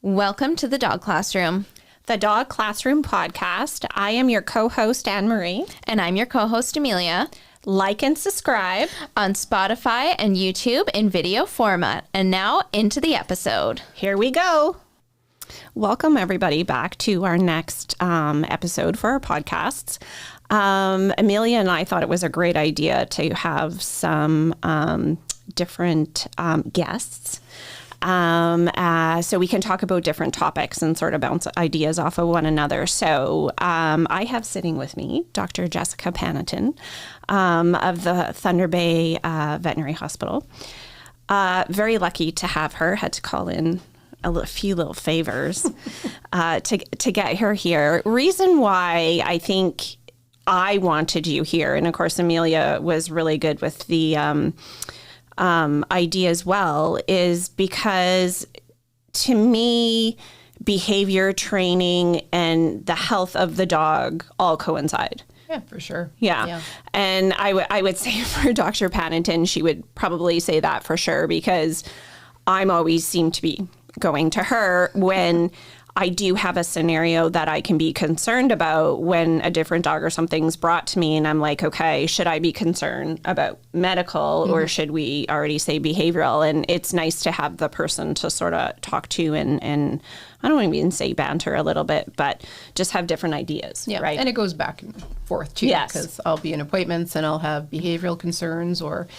Welcome to the Dog Classroom. The Dog Classroom podcast. I am your co-host, Anne-Marie. And I'm your co-host, Amelia. Like and subscribe on Spotify and YouTube in video format. And now into the episode. Here we go. Welcome, everybody, back to our next episode for our podcasts. Amelia and I thought it was a great idea to have some different guests. So we can talk about different topics and sort of bounce ideas off of one another. So I have sitting with me Dr. Jessica Panontin of the Thunder Bay Veterinary Hospital. Very lucky to have her. Had to call in a few little favors to get her here. Reason why I think I wanted you here, and of course Amelia was really good with the idea as well, is because to me, behavior training and the health of the dog all coincide. Yeah, for sure. Yeah. And I would say for Dr. Panontin, she would probably say that for sure, because I'm always seem to be going to her when I do have a scenario that I can be concerned about when a different dog or something's brought to me and I'm like, okay, should I be concerned about medical or should we already say behavioral? And it's nice to have the person to sort of talk to and I don't even say banter a little bit, but just have different ideas, right? And it goes back and forth too, because I'll be in appointments and I'll have behavioral concerns or,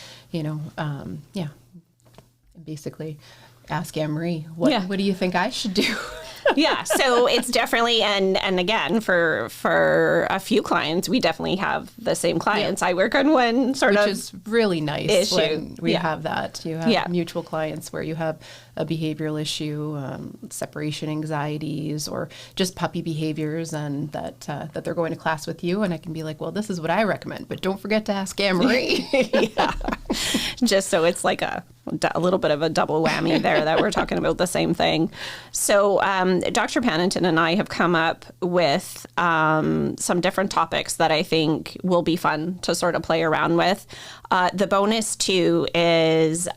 basically ask Anne-Marie, what do you think I should do? Yeah, so it's definitely, and again, for a few clients, we definitely have the same clients. I work on one sort of which is really nice issue. When we have that. You have mutual clients where you have a behavioral issue, separation anxieties, or just puppy behaviors, and that they're going to class with you, and I can be like, well, this is what I recommend, but don't forget to ask Anne-Marie. Just so it's like a little bit of a double whammy there that we're talking about the same thing. So Dr. Panontin and I have come up with some different topics that I think will be fun to sort of play around with. The bonus too is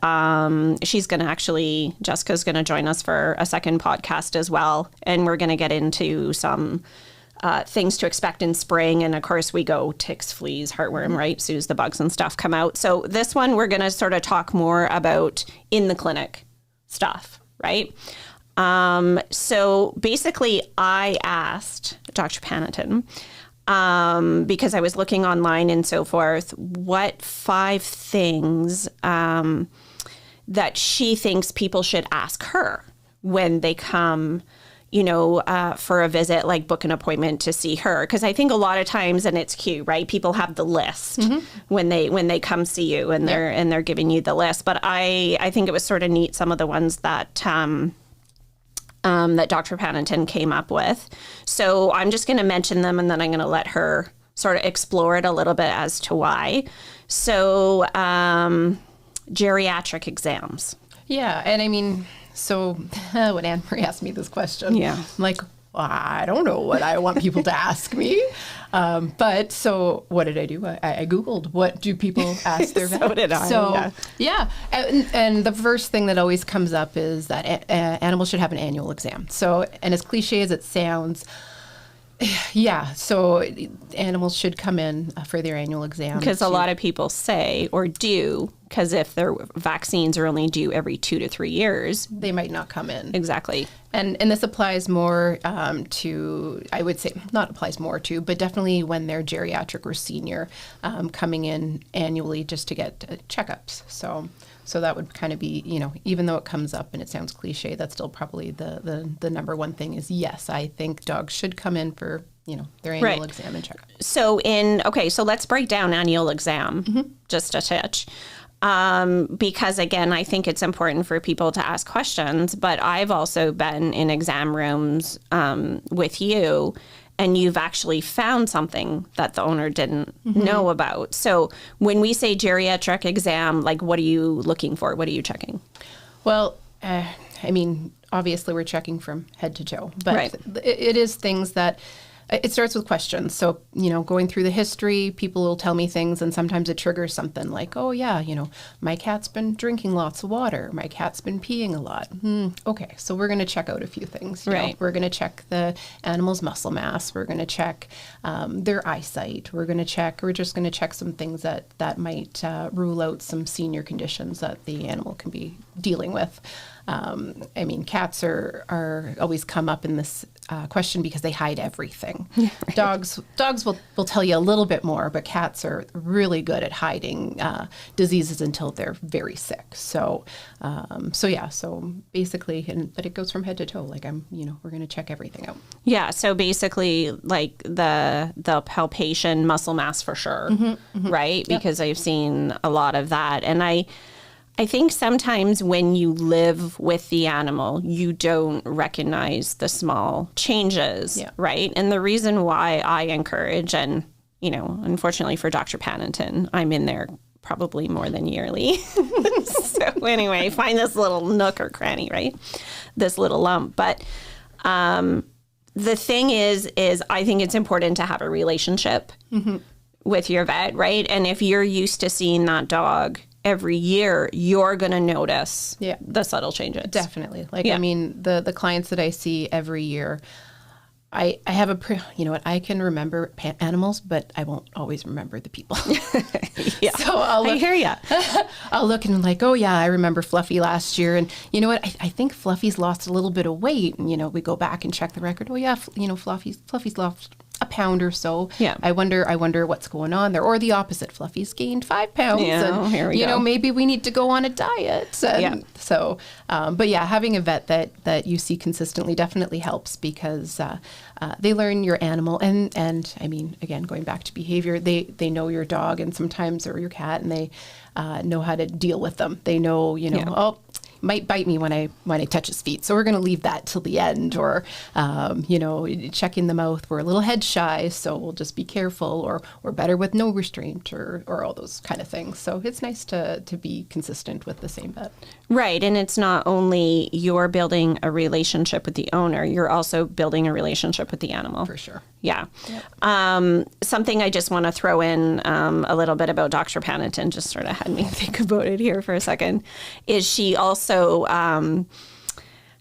Jessica's going to join us for a second podcast as well. And we're going to get into some things to expect in spring. And of course we go ticks, fleas, heartworm, right? As soon as the bugs and stuff come out. So this one, we're going to sort of talk more about in the clinic stuff, right? So basically I asked Dr. Panontin, because I was looking online and so forth, what 5 things that she thinks people should ask her when they come for a visit, like book an appointment to see her. Because I think a lot of times, and it's cute, right? People have the list when they come see you and they're giving you the list. But I think it was sort of neat, some of the ones that that Dr. Panontin came up with. So I'm just going to mention them and then I'm going to let her sort of explore it a little bit as to why. So geriatric exams. Yeah, and I mean, so when Anne-Marie asked me this question, I'm like, well, I don't know what I want people to ask me. But so what did I do? I Googled, what do people ask their vet? So did I. So, and the first thing that always comes up is that animals should have an annual exam. So, and as cliche as it sounds, so animals should come in for their annual exam. Because a lot of people say or do, because if their vaccines are only due every 2 to 3 years, they might not come in. Exactly. And this applies more to, I would say, not applies more to, but definitely when they're geriatric or senior, coming in annually just to get checkups. So that would kind of be, even though it comes up and it sounds cliche, that's still probably the number one thing is, yes, I think dogs should come in for, their annual exam and checkup. So so let's break down annual exam just a touch. Because again, I think it's important for people to ask questions, but I've also been in exam rooms with you, and you've actually found something that the owner didn't know about. So when we say geriatric exam, like what are you looking for? What are you checking? Well, I mean, obviously we're checking from head to toe, but it is things that It starts with questions. So, going through the history, people will tell me things, and sometimes it triggers something like, oh, yeah, my cat's been drinking lots of water. My cat's been peeing a lot. Okay, so we're going to check out a few things. Right. We're going to check the animal's muscle mass. We're going to check their eyesight. We're just going to check some things that might rule out some senior conditions that the animal can be dealing with. Cats are always come up in this question because they hide everything. Yeah, right. Dogs will tell you a little bit more, but cats are really good at hiding diseases until they're very sick. So basically, but it goes from head to toe. Like we're going to check everything out. Yeah. So basically, like the palpation, muscle mass for sure, right? Yep. Because I've seen a lot of that, and I think sometimes when you live with the animal, you don't recognize the small changes, right? And the reason why I encourage, and, unfortunately for Dr. Panontin, I'm in there probably more than yearly. So anyway, find this little nook or cranny, right? This little lump. But the thing is I think it's important to have a relationship with your vet, right? And if you're used to seeing that dog every year, you're going to notice the subtle changes. Definitely. The clients that I see every year, I have I can remember animals, but I won't always remember the people. Yeah. So I hear ya. I'll look and like, oh yeah, I remember Fluffy last year. And you know what? I think Fluffy's lost a little bit of weight. And, we go back and check the record. Oh yeah, Fluffy's lost a pound or so. Yeah. I wonder what's going on there. Or the opposite, Fluffy's gained 5 pounds. Yeah, and, here we go. Maybe we need to go on a diet. And so, but yeah, having a vet that you see consistently definitely helps because they learn your animal. And again, going back to behavior, they know your dog and sometimes, or your cat, and they know how to deal with them. They know, oh, might bite me when I touch his feet. So we're going to leave that till the end, or, checking the mouth. We're a little head shy, so we'll just be careful, or better with no restraint, or all those kind of things. So it's nice to be consistent with the same vet. Right. And it's not only you're building a relationship with the owner, you're also building a relationship with the animal. For sure. Yeah. Yep. Something I just want to throw in a little bit about Dr. Panontin, just sort of had me think about it here for a second, is she also,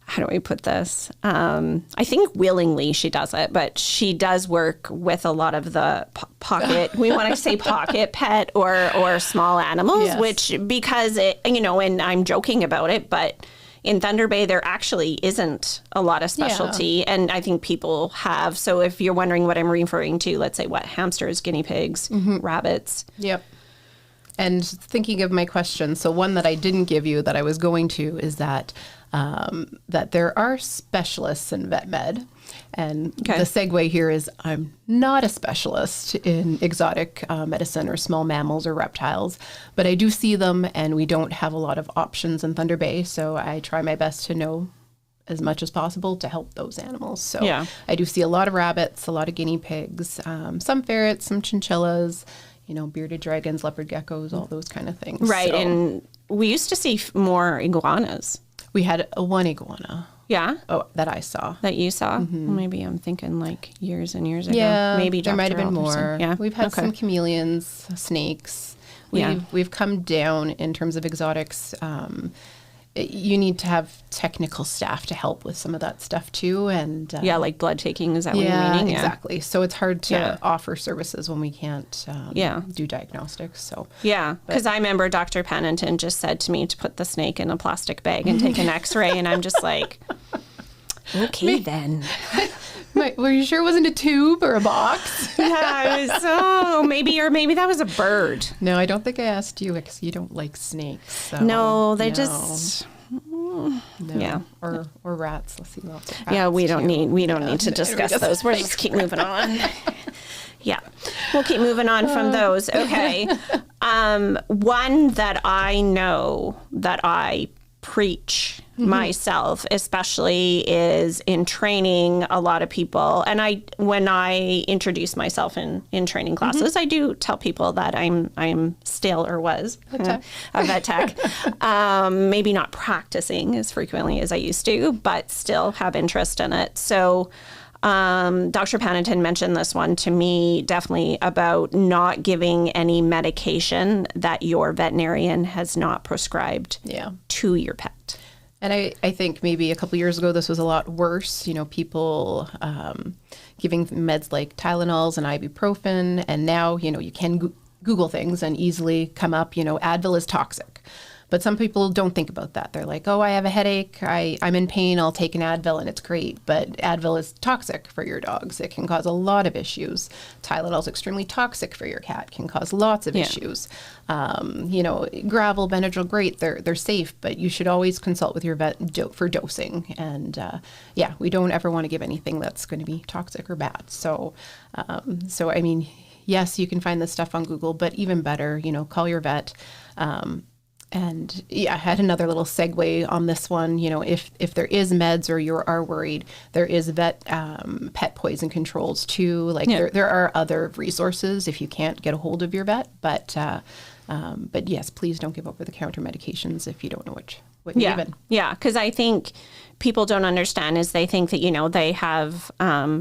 how do I put this? I think willingly she does it, but she does work with a lot of the pocket, we want to say pocket pet or small animals, which because it, and I'm joking about it, but in Thunder Bay, there actually isn't a lot of specialty, and I think people have. So if you're wondering what I'm referring to, let's say hamsters, guinea pigs, rabbits. Yep. And thinking of my question, so one that I didn't give you that I was going to is that there are specialists in vet med. And the segue here is I'm not a specialist in exotic medicine or small mammals or reptiles, but I do see them, and we don't have a lot of options in Thunder Bay. So I try my best to know as much as possible to help those animals. So I do see a lot of rabbits, a lot of guinea pigs, some ferrets, some chinchillas, bearded dragons, leopard geckos, all those kind of things. Right. So, and we used to see more iguanas. We had one iguana. Yeah? Oh, that I saw. That you saw? Mm-hmm. Well, maybe I'm thinking like years and years ago. Yeah, maybe there might have been more. Yeah. We've had some chameleons, snakes. We've come down in terms of exotics. You need to have technical staff to help with some of that stuff too. And like blood taking, is that what you're meaning? Yeah, exactly. So it's hard to offer services when we can't do diagnostics. So because I remember Dr. Panontin just said to me to put the snake in a plastic bag and take an X-ray, and I'm just like, okay then. Were you sure it wasn't a tube or a box? Maybe that was a bird. No, I don't think I asked you because you don't like snakes. So no, they just. No. Yeah. Or rats. Let's see lots of rats. Yeah, we don't need to discuss those. We'll just keep moving on. Yeah. We'll keep moving on from those. Okay. One that I know that I preach myself, especially, is in training a lot of people. And when I introduce myself in training classes, I do tell people that I'm still, or was, a vet tech. Maybe not practicing as frequently as I used to, but still have interest in it. So Dr. Panontin mentioned this one to me definitely about not giving any medication that your veterinarian has not prescribed to your pet. And I think maybe a couple years ago, this was a lot worse. People giving meds like Tylenols and ibuprofen. And now, you can Google things and easily come up, Advil is toxic. But some people don't think about that. They're like, oh, I have a headache. I'm in pain. I'll take an Advil and it's great. But Advil is toxic for your dogs. It can cause a lot of issues. Tylenol is extremely toxic for your cat, can cause lots of issues. Gravel, Benadryl, great. They're safe, but you should always consult with your vet for dosing. And we don't ever want to give anything that's going to be toxic or bad. So I mean, yes, you can find this stuff on Google, but even better, call your vet. And I had another little segue on this one. If there is meds or you are worried, there is vet pet poison controls too. There are other resources if you can't get a hold of your vet. But yes, please don't give over-the-counter medications if you don't know what you're given. Yeah, because I think people don't understand is they think that, they have,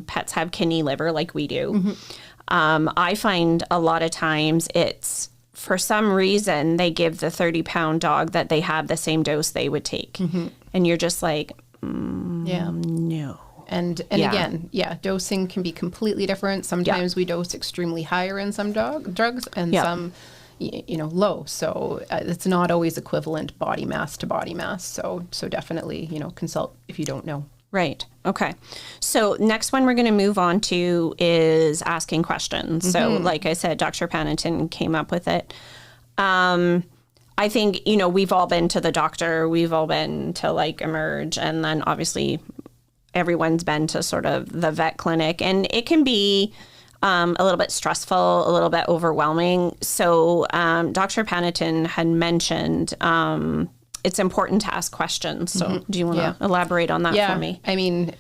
pets have kidney liver like we do. Mm-hmm. I find a lot of times it's, for some reason, they give the 30-pound dog that they have the same dose they would take. Mm-hmm. And you're just like, no. And again, dosing can be completely different. Sometimes we dose extremely higher in some drugs and some, low. So it's not always equivalent body mass to body mass. So definitely, consult if you don't know. Right. Okay. So next one we're going to move on to is asking questions. Mm-hmm. So like I said, Dr. Panontin came up with it. I think, we've all been to the doctor. We've all been to Emerge. And then obviously everyone's been to sort of the vet clinic. And it can be a little bit stressful, a little bit overwhelming. So Dr. Panontin had mentioned it's important to ask questions. So do you want to elaborate on that for me? I mean,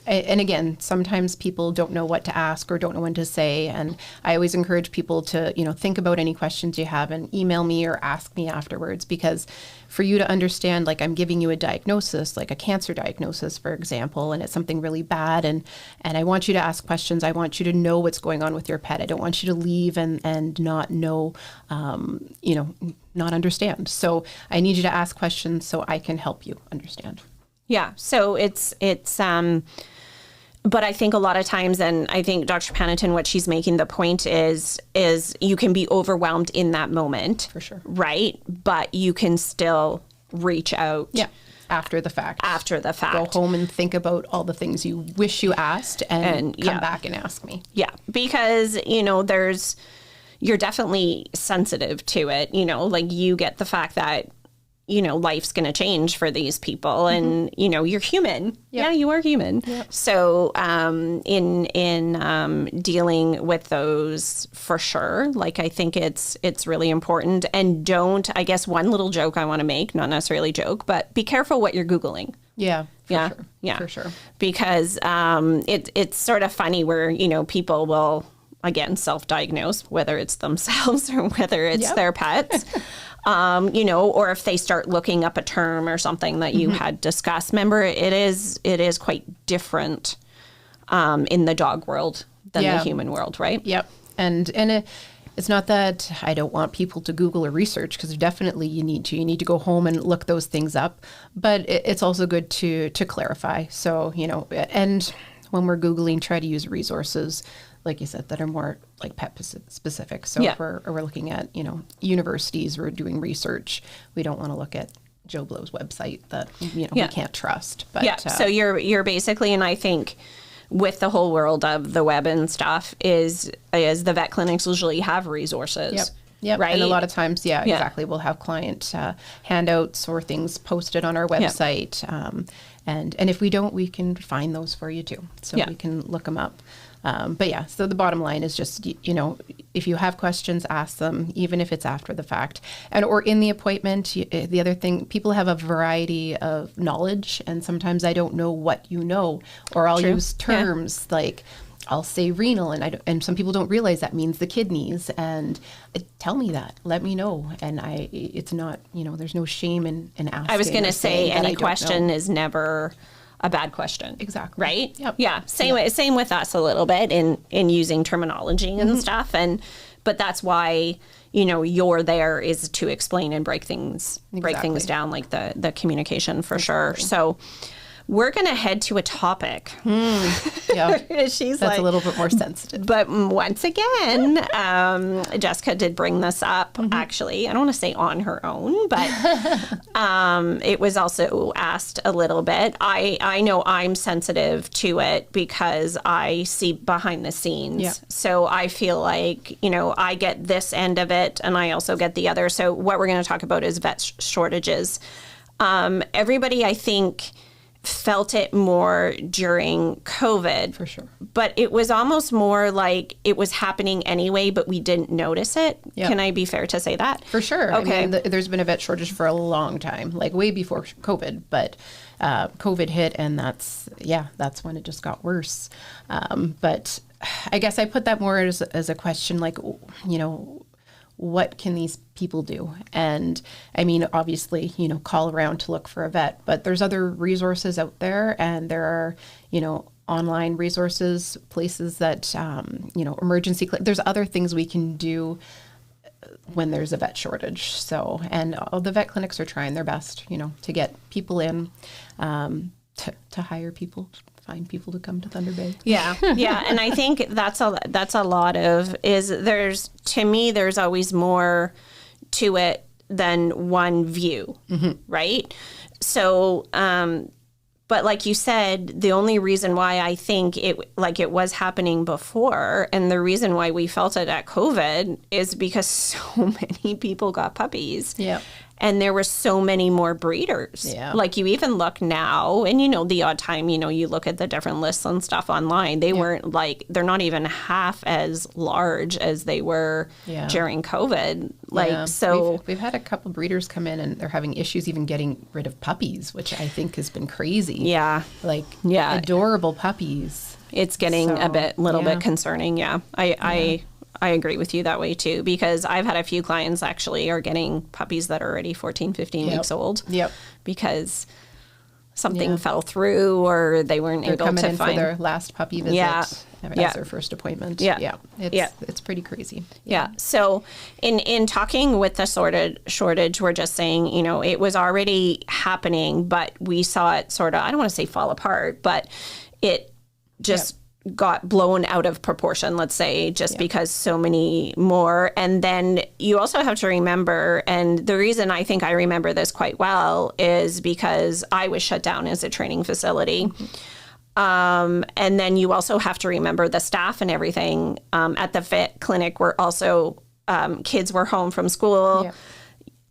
and again, sometimes people don't know what to ask or don't know when to say. And I always encourage people to, think about any questions you have and email me or ask me afterwards, because for you to understand, I'm giving you a diagnosis, like a cancer diagnosis, for example, and it's something really bad. And I want you to ask questions. I want you to know what's going on with your pet. I don't want you to leave and not know, not understand. So I need you to ask questions so I can help you understand. Yeah. So it's but I think a lot of times, and I think Dr. Panontin, what she's making the point is you can be overwhelmed in that moment. For sure. Right. But you can still reach out. Yeah. After the fact. Go home and think about all the things you wish you asked and come back and ask me. Yeah. Because, you're definitely sensitive to it. You get the fact that, life's going to change for these people and, you're human. Yep. Yeah, you are human. Yep. So in dealing with those for sure, I think it's really important. And I guess one little joke I want to make, not necessarily joke, but be careful what you're Googling. Yeah. Sure. Yeah. For sure. Because it's sort of funny where, people will, again, self-diagnose, whether it's themselves or whether it's their pets. Or if they start looking up a term or something that you had discussed. Remember, it is quite different in the dog world than the human world, right? Yep. And it's not that I don't want people to Google or research, because definitely you need to go home and look those things up. But it's also good to clarify. So, and when we're Googling, try to use resources, like you said, that are more pet specific. So if we're looking at, universities, we're doing research, we don't want to look at Joe Blow's website that, we can't trust. But so you're basically, and I think with the whole world of the web and stuff is the vet clinics usually have resources. Yep. Right. And a lot of times, exactly. We'll have client handouts or things posted on our website. And if we don't, we can find those for you too. So we can look them up. So the bottom line is just, if you have questions, ask them, even if it's after the fact. Or in the appointment. The other thing, people have a variety of knowledge, and sometimes I don't know what you know, or I'll use terms like, I'll say renal, and some people don't realize that means the kidneys, and tell me that, let me know. And it's not, there's no shame in asking. I was going to say any question is never a bad question. Exactly. Right? Yep. Yeah. Same with us a little bit in using terminology and stuff. But that's why, you're there is to explain and break things down, like the communication for sure. So we're going to head to a topic. Yeah. That's a little bit more sensitive. But once again, Jessica did bring this up, actually. I don't want to say on her own, but it was also asked a little bit. I know I'm sensitive to it because I see behind the scenes. Yeah. So I feel like, I get this end of it and I also get the other. So what we're going to talk about is vet shortages. Everybody, I think, felt it more during COVID. For sure. But it was almost more like it was happening anyway, but we didn't notice it. Yep. Can I be fair to say that? For sure. Okay. I mean, there's been a vet shortage for a long time, like way before COVID, but COVID hit and that's when it just got worse. But I guess I put that more as a question, like, what can these people do? And I mean, obviously, call around to look for a vet, but there's other resources out there and there are, online resources, places that, emergency, there's other things we can do when there's a vet shortage. So, and all the vet clinics are trying their best, to get people in, to hire people, find people to come to Thunder Bay. Yeah. Yeah. And I think that's a lot of to me, there's always more to it than one view. Right. So, but like you said, the only reason why I think it was happening before and the reason why we felt it at COVID is because so many people got puppies. Yeah. And there were so many more breeders. Yeah. Like you even look now and, the odd time, you look at the different lists and stuff online. They weren't they're not even half as large as they were during COVID. So we've had a couple breeders come in and they're having issues even getting rid of puppies, which I think has been crazy. Yeah. Adorable puppies. It's getting little bit concerning. Yeah. I agree with you that way too, because I've had a few clients actually are getting puppies that are already 14, 15 weeks old. Yep. Because something fell through or they weren't able to find. They're coming in for their last puppy visit as their first appointment. Yeah. It's pretty crazy. Yeah. So in talking with the shortage, we're just saying, it was already happening, but we saw it sort of, I don't want to say fall apart, but it just got blown out of proportion, let's say, just because so many more. And then you also have to remember, and the reason I think I remember this quite well is because I was shut down as a training facility. And then you also have to remember the staff and everything at the vet clinic were also, kids were home from school. Yeah.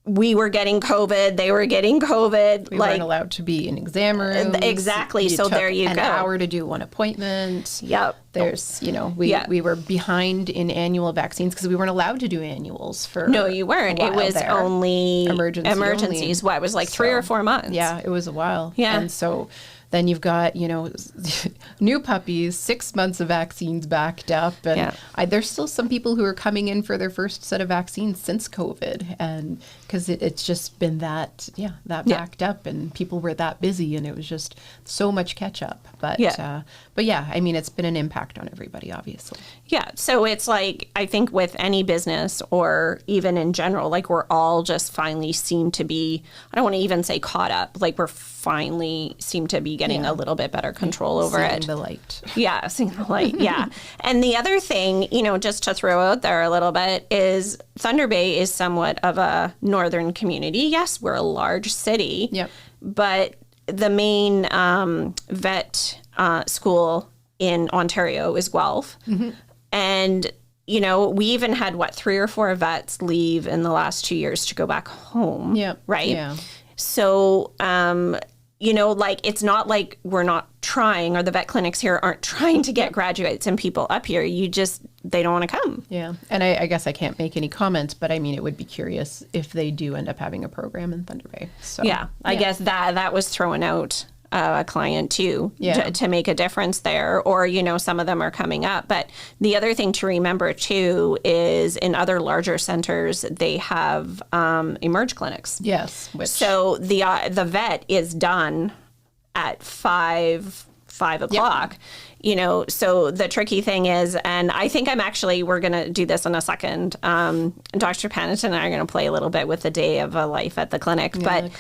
We were getting COVID. They were getting COVID. We weren't allowed to be in exam rooms. Exactly. So there you go. An hour to do one appointment. Yep. There's, we were behind in annual vaccines because we weren't allowed to do annuals for. No, you weren't. It was only emergencies. What, it was like 3 or 4 months. Yeah, it was a while. Yeah. And so then you've got, new puppies, 6 months of vaccines backed up. And there's still some people who are coming in for their first set of vaccines since COVID. And because it's just been that backed up and people were that busy and it was just so much catch up. But I mean, it's been an impact on everybody, obviously. Yeah. So it's like, I think with any business or even in general, like we're all just finally seem to be, I don't want to even say caught up, like we're finally seem to be getting a little bit better control over it. Seeing the light. Yeah, seeing the light, yeah. And the other thing, just to throw out there a little bit is Thunder Bay is somewhat of a northern community. Yes, we're a large city, but the main vet school in Ontario is Guelph. And, we even had, 3 or 4 vets leave in the last 2 years to go back home. Right? Yeah. So, it's not like we're not trying or the vet clinics here aren't trying to get graduates and people up here. They don't want to come. Yeah. And I guess I can't make any comments, but I mean, it would be curious if they do end up having a program in Thunder Bay. So, I guess that was throwing out a client too to make a difference there, or some of them are coming up. But the other thing to remember too is in other larger centers they have emerge clinics. Yes. So the vet is done at 5 o'clock, you know. So the tricky thing is, and I think we're going to do this in a second. Dr. Panontin and I are going to play a little bit with the day of a life at the clinic. But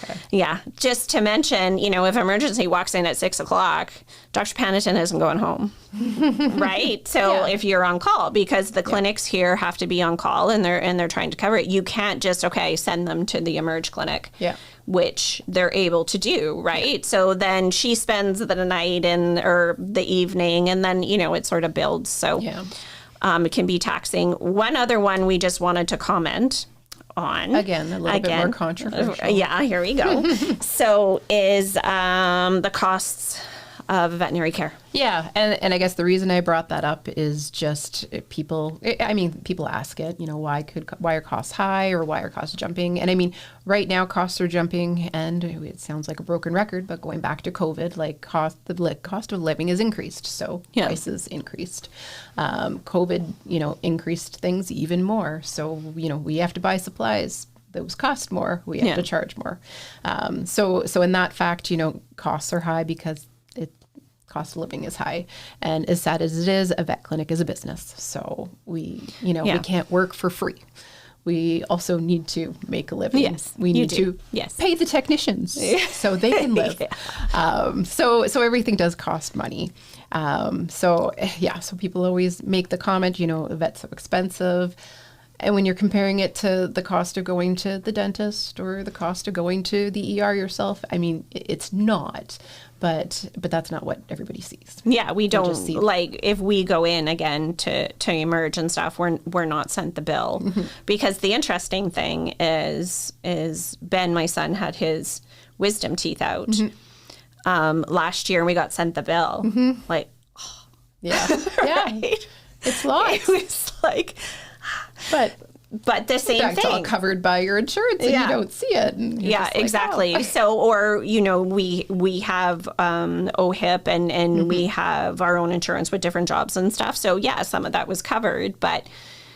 just to mention, you know, if emergency walks in at 6 o'clock, Dr. Panontin isn't going home. Right. So if you're on call, because the clinics here have to be on call and they're trying to cover it, you can't just, send them to the emerge clinic. Yeah. Which they're able to do, right? So then she spends the night or the evening, and then, you know, it sort of builds. So it can be taxing. One other one we just wanted to comment on. Again, a little bit more controversial. Yeah, here we go. So is the costs of veterinary care. Yeah, and I guess the reason I brought that up is just people ask it, you know, why are costs high or why are costs jumping? And I mean, right now costs are jumping, and it sounds like a broken record, but going back to COVID, like the cost of living has increased, so prices increased. COVID, you know, increased things even more. So, you know, we have to buy supplies. Those cost more. We have to charge more. So in that fact, you know, costs are high because cost of living is high. And as sad as it is, a vet clinic is a business. So we can't work for free. We also need to make a living. Yes, we need to pay the technicians so they can live. So everything does cost money. So people always make the comment, you know, a vet's so expensive. And when you're comparing it to the cost of going to the dentist or the cost of going to the ER yourself, I mean, it's not. But that's not what everybody sees. Yeah, we don't see, like, if we go in again to emerge and stuff, we're not sent the bill. Because the interesting thing is Ben, my son, had his wisdom teeth out last year, and we got sent the bill. Like, right? It's lost. It was like, but the same thing. It's all covered by your insurance and you don't see it. And exactly. Oh. So, or, you know, we have OHIP and we have our own insurance with different jobs and stuff. So, some of that was covered. But,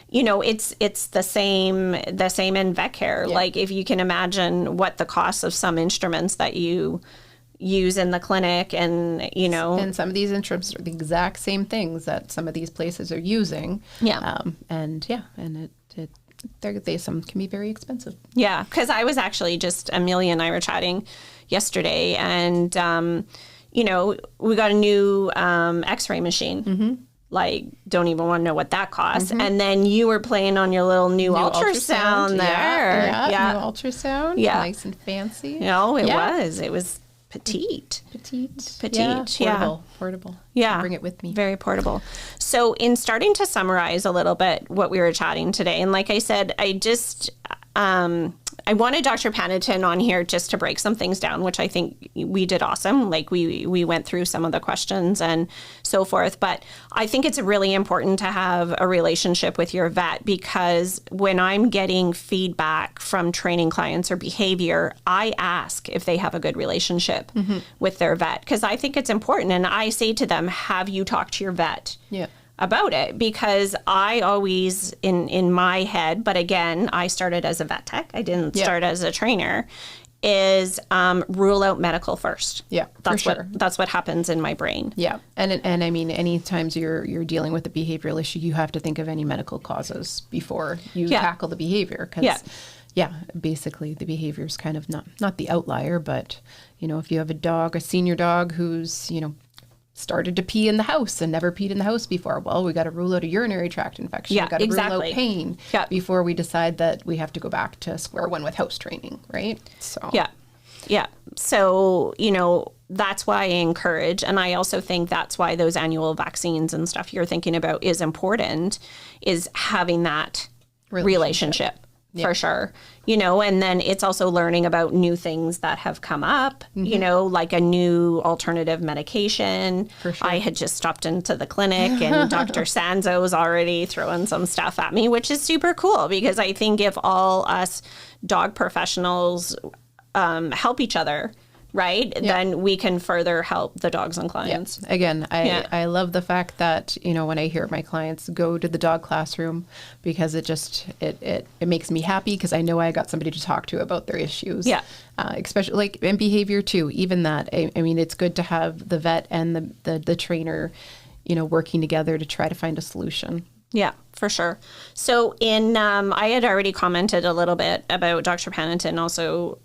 you know, it's the same in vet care. Yeah. Like, if you can imagine what the cost of some instruments that you use in the clinic, and, you know, and some of these instruments are the exact same things that some of these places are using. Some can be very expensive. Yeah, because I was actually Amelia and I were chatting yesterday, and you know, we got a new X-ray machine. Like, don't even want to know what that costs. And then you were playing on your little new ultrasound there. New ultrasound. Yeah, nice and fancy. No, it was petite. Portable. Yeah. Bring it with me. Very portable. So in starting to summarize a little bit what we were chatting today, and like I said, I wanted Dr. Panontin on here just to break some things down, which I think we did awesome. Like, we went through some of the questions and so forth. But I think it's really important to have a relationship with your vet, because when I'm getting feedback from training clients or behavior, I ask if they have a good relationship with their vet, because I think it's important. And I say to them, have you talked to your vet? About it? Because I always, in my head, but again, I started as a vet tech, I didn't start as a trainer, is rule out medical first. That's what happens in my brain. And I mean, any times you're dealing with a behavioral issue, you have to think of any medical causes before you tackle the behavior, because basically the behavior is kind of not the outlier, but, you know, if you have a senior dog who's, you know, started to pee in the house and never peed in the house before, well, we got to rule out a urinary tract infection. We got to rule out pain before we decide that we have to go back to square one with house training, right? So So, you know, that's why I encourage, and I also think that's why those annual vaccines and stuff you're thinking about is important, is having that relationship. For sure. You know, and then it's also learning about new things that have come up, you know, like a new alternative medication. For sure. I had just stopped into the clinic and Dr. Sanzo was already throwing some stuff at me, which is super cool, because I think if all us dog professionals help each other, right, then we can further help the dogs and clients. Again, I love the fact that, when I hear my clients go to the dog classroom, because it makes me happy, because I know I got somebody to talk to about their issues. Yeah. Especially like in behavior too, even that. I mean, it's good to have the vet and the trainer, working together to try to find a solution. Yeah, for sure. So I had already commented a little bit about Dr. Panontin also,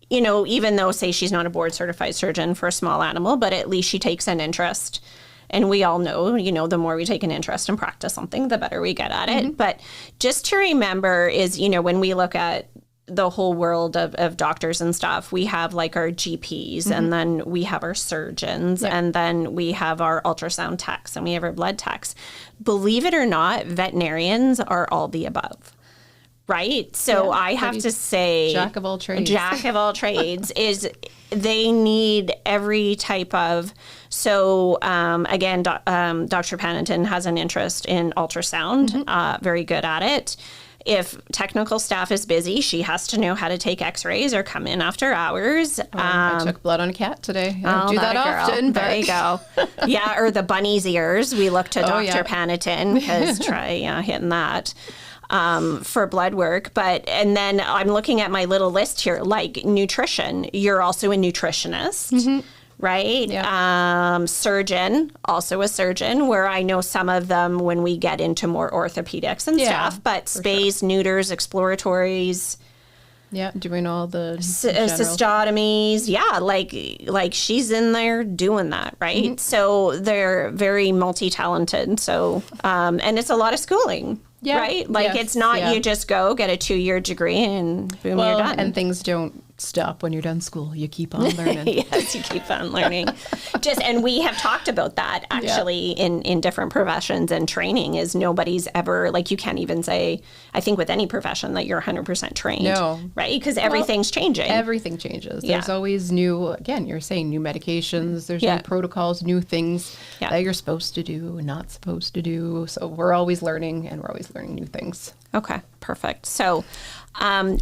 even though, say, she's not a board certified surgeon for a small animal, but at least she takes an interest. And we all know, the more we take an interest and practice something, the better we get at it. But just to remember is, when we look at the whole world of doctors and stuff, we have like our GPs and then we have our surgeons and then we have our ultrasound techs and we have our blood techs. Believe it or not, veterinarians are all the above. Right? So I have to say, Jack of all trades is they need every type of, so again, Dr. Panontin has an interest in ultrasound, very good at it. If technical staff is busy, she has to know how to take x-rays or come in after hours. I took blood on a cat today. I don't do that often. There you go. Yeah, or the bunny's ears. We look to Dr. Panontin, because try hitting that for blood work. And then I'm looking at my little list here, like nutrition. You're also a nutritionist. Right? Yeah. Surgeon, also a surgeon, where I know some of them when we get into more orthopedics and stuff, but spays, neuters, exploratories. Yeah, doing all the cystotomies. Yeah, like she's in there doing that, right? So they're very multi-talented. So, and it's a lot of schooling. Yeah. Right? Like it's not you just go get a 2-year degree and boom, you're done. And things don't stop when you're done school. You keep on learning. Yes, you keep on learning. And we have talked about that actually in different professions and training is nobody's ever, like you can't even say, I think with any profession that you're 100% trained. No. Right? Because everything's changing. Everything changes. There's always new, again, you're saying new medications, there's new protocols, new things that you're supposed to do and not supposed to do. So we're always learning and we're always learning new things. Okay, perfect. So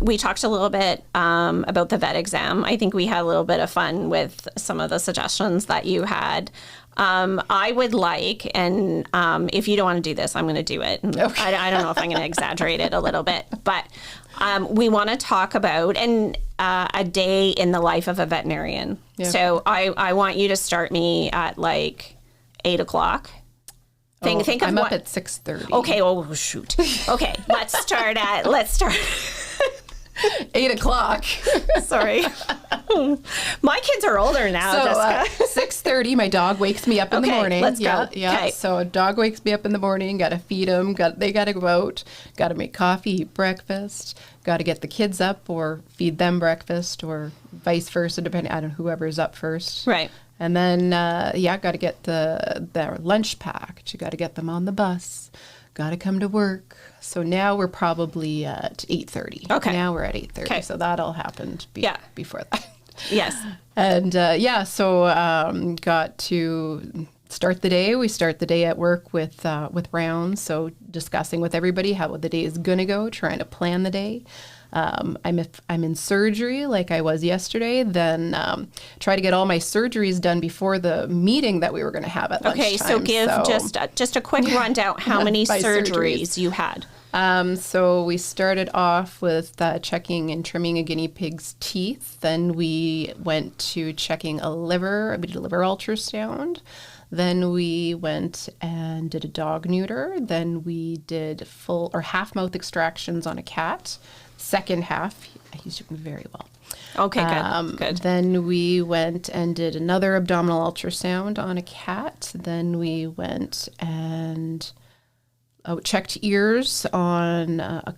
we talked a little bit about the vet exam. I think we had a little bit of fun with some of the suggestions that you had. I would like, and if you don't want to do this, I'm going to do it. Okay. I don't know if I'm going to exaggerate it a little bit, but we want to talk about a day in the life of a veterinarian. Yeah. So I want you to start me at like 8 o'clock. Think of I'm what, up at 6:30. Okay. Oh shoot. Okay. Let's start. 8 o'clock. Sorry. My kids are older now, Jessica. 6:30, my dog wakes me up in the morning. Let's go. Yeah. Okay. So a dog wakes me up in the morning, got to feed them, they got to go out, got to make coffee, eat breakfast, got to get the kids up or feed them breakfast or vice versa, depending on whoever's up first. Right. And then, got to get their lunch packed. You got to get them on the bus. Got to come to work. So now we're probably at 8:30. Okay. Now we're at 8:30. Okay. So that all happened before that. Yes. And so got to start the day. We start the day at work with rounds. So discussing with everybody how the day is going to go, trying to plan the day. I'm in surgery like I was yesterday, then try to get all my surgeries done before the meeting that we were going to have at lunchtime. Okay, so give just a quick rundown how many surgeries you had. So we started off with checking and trimming a guinea pig's teeth. Then we went to checking a liver. We did a liver ultrasound. Then we went and did a dog neuter. Then we did full or half mouth extractions on a cat. Second half, he's doing very well. Okay, good. Then we went and did another abdominal ultrasound on a cat. Then we went and checked ears on a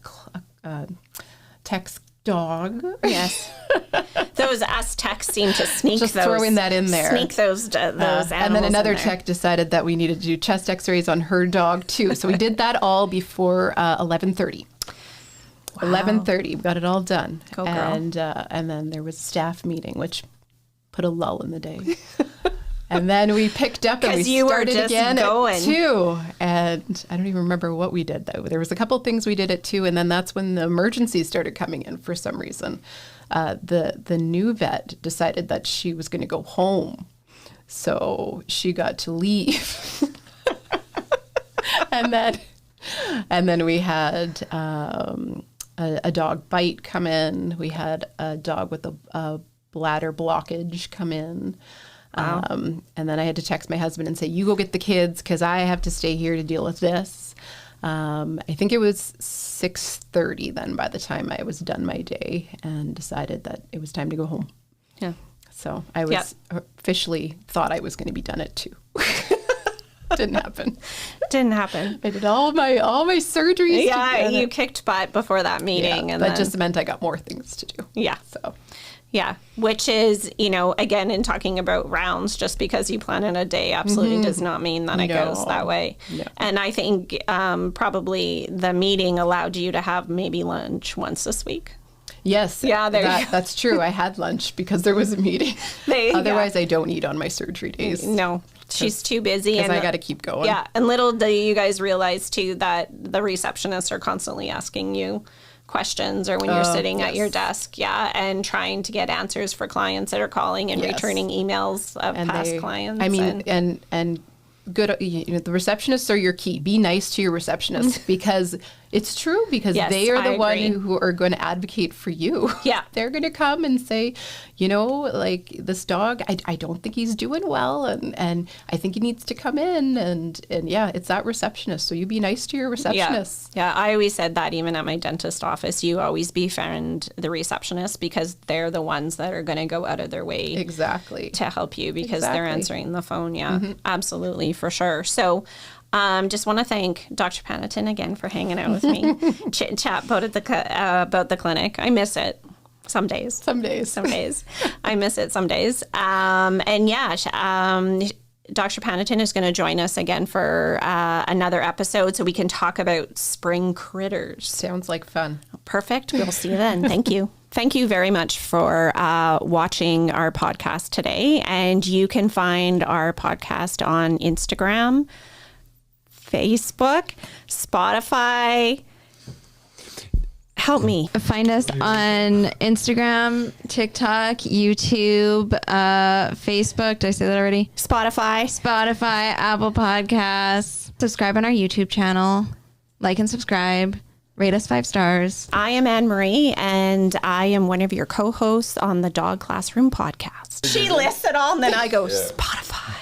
tech's dog. Yes. Those us techs seem to sneak just those. Throwing that in there. Sneak those animals and then another tech decided that we needed to do chest x-rays on her dog too. So we did that all before 11:30. Wow. 11:30, got it all done. Go girl. And then there was a staff meeting, which put a lull in the day. And then we picked up and we you were started just again going. at 2. And I don't even remember what we did, though. There was a couple of things we did at 2, and then that's when the emergencies started coming in for some reason. The new vet decided that she was going to go home. So she got to leave. and then we had a dog bite come in. We had a dog with a bladder blockage come in. Wow. And then I had to text my husband and say, you go get the kids because I have to stay here to deal with this. I think it was 6:30 then by the time I was done my day and decided that it was time to go home. Yeah. So I was officially thought I was going to be done at 2. Didn't happen. Didn't happen. I did all my surgeries. Yeah, you kicked butt before that meeting. Yeah, and that then, just meant I got more things to do. Yeah. So. Yeah, which is, again, in talking about rounds, just because you plan in a day absolutely does not mean that it goes that way. No. And I think probably the meeting allowed you to have maybe lunch once this week. Yes. Yeah, that's true. I had lunch because there was a meeting. Otherwise, I don't eat on my surgery days. No, she's too busy. Because I got to keep going. Yeah, and little do you guys realize, too, that the receptionists are constantly asking you questions or when you're sitting at your desk, and trying to get answers for clients that are calling and returning emails of past clients. I mean, and good, the receptionists are your key. Be nice to your receptionists because it's true, because they are the one who are going to advocate for you. Yeah. They're going to come and say, like this dog, I don't think he's doing well and I think he needs to come in and it's that receptionist. So you be nice to your receptionist. Yeah, I always said that even at my dentist office, you always befriend the receptionist because they're the ones that are going to go out of their way exactly to help you because they're answering the phone. Yeah, absolutely, for sure. So just want to thank Dr. Panontin again for hanging out with me, chit and chat about the clinic. I miss it some days. Some days. I miss it some days. Dr. Panontin is going to join us again for another episode so we can talk about spring critters. Sounds like fun. Perfect. We'll see you then. Thank you. Thank you very much for watching our podcast today. And you can find our podcast on Instagram, Facebook, Spotify. Help me. Find us on Instagram, TikTok, YouTube, Facebook. Did I say that already? Spotify, Apple Podcasts. Subscribe on our YouTube channel. Like and subscribe. Rate us 5 stars. I am Anne-Marie, and I am one of your co-hosts on the Dog Classroom podcast. She lists it all, and then I go, Spotify.